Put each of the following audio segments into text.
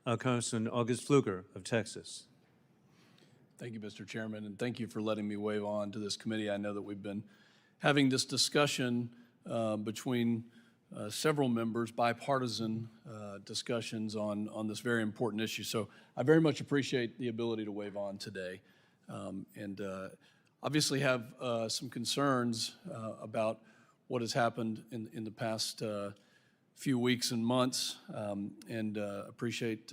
Congressman August Pfluger of Texas. Thank you, Mr. Chairman, and thank you for letting me wave on to this committee. I know that we've been having this discussion between several members, bipartisan discussions on this very important issue. So I very much appreciate the ability to wave on today, and obviously have some concerns about what has happened in the past few weeks and months, and appreciate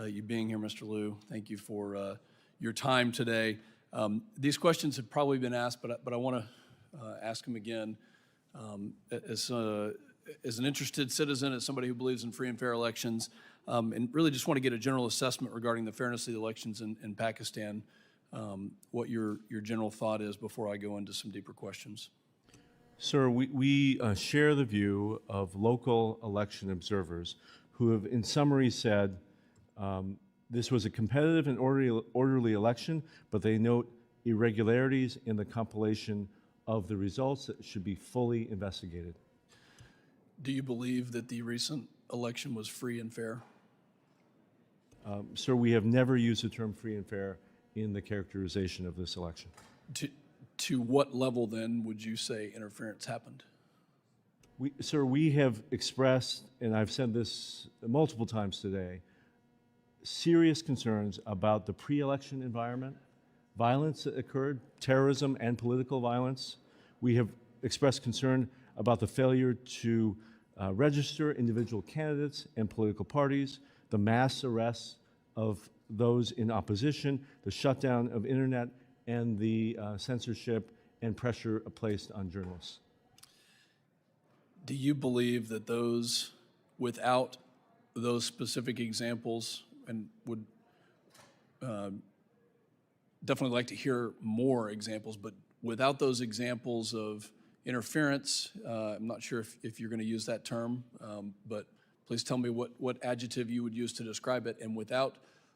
you being here, Mr. Liu. Thank you for your time today. These questions have probably been asked, but I want to ask them again. As an interested citizen, as somebody who believes in free and fair elections, and really just want to get a general assessment regarding the fairness of the elections in Pakistan, what your general thought is before I go into some deeper questions. Sir, we share the view of local election observers who have, in summary, said this was a competitive and orderly election, but they note irregularities in the compilation of the results that should be fully investigated. Do you believe that the recent election was free and fair? Sir, we have never used the term free and fair in the characterization of this election. To what level, then, would you say interference happened? Sir, we have expressed, and I've said this multiple times today, serious concerns about the pre-election environment, violence that occurred, terrorism and political violence. We have expressed concern about the failure to register individual candidates and political parties, the mass arrests of those in opposition, the shutdown of internet, and the censorship and pressure placed on journalists. Do you believe that those, without those specific examples, and would definitely like to hear more examples, but without those examples of interference, I'm not sure if you're going to use that term, but please tell me what adjective you would use to describe it, and without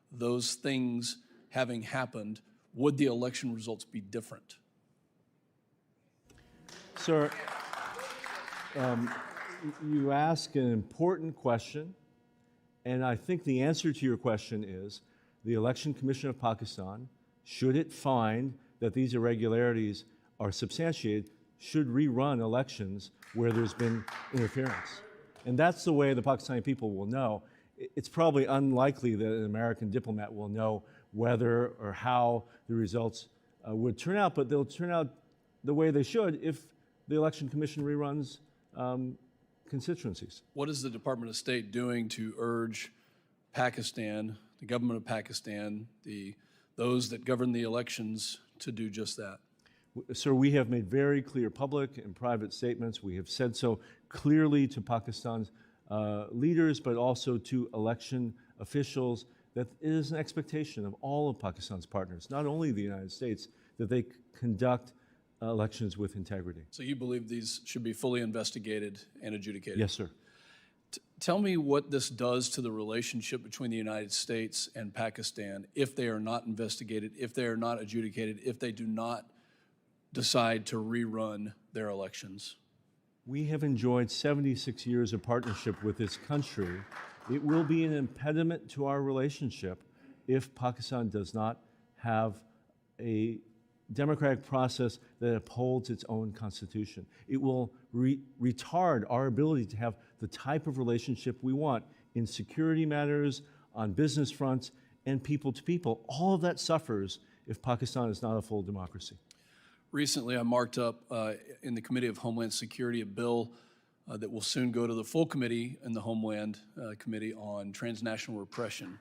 those things having happened, would the election results be different? Sir, you ask an important question, and I think the answer to your question is the Election Commission of Pakistan, should it find that these irregularities are substantiated, should rerun elections where there's been interference. And that's the way the Pakistani people will know. It's probably unlikely that an American diplomat will know whether or how the results would turn out, but they'll turn out the way they should if the Election Commission reruns constituencies. What is the Department of State doing to urge Pakistan, the government of Pakistan, those that govern the elections, to do just that? Sir, we have made very clear public and private statements. We have said so clearly to Pakistan's leaders, but also to election officials, that it is an expectation of all of Pakistan's partners, not only the United States, that they conduct elections with integrity. So you believe these should be fully investigated and adjudicated? Yes, sir. Tell me what this does to the relationship between the United States and Pakistan if they are not investigated, if they are not adjudicated, if they do not decide to rerun their elections. We have enjoyed 76 years of partnership with this country. It will be an impediment to our relationship if Pakistan does not have a democratic process that upholds its own constitution. It will retard our ability to have the type of relationship we want in security matters, on business fronts, and people to people. All of that suffers if Pakistan is not a full democracy. Recently, I marked up in the Committee of Homeland Security a bill that will soon go to the full committee in the Homeland Committee on transnational repression.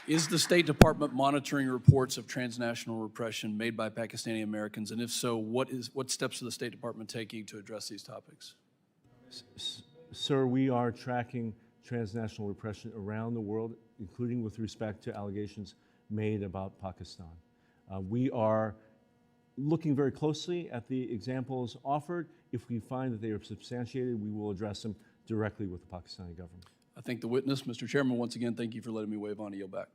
Is the State Department monitoring reports of transnational repression made by Pakistani Americans? And if so, what steps is the State Department taking to address these topics? Sir, we are tracking transnational repression around the world, including with respect to allegations made about Pakistan. We are looking very closely at the examples offered. If we find that they are substantiated, we will address them directly with the Pakistani government. I thank the witness. Mr. Chairman, once again, thank you for letting me wave on. I yield back.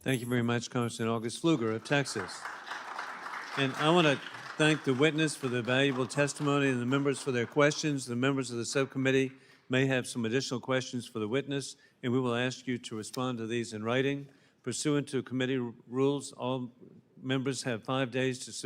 Thank you very much, Congressman August Pfluger of Texas. And I want to thank the witness for the valuable testimony and the members for their questions, the members of the subcommittee, may have some additional questions for the witness, and we will ask you to respond to these in writing. Pursuant to committee rules, all members have 5 days to submit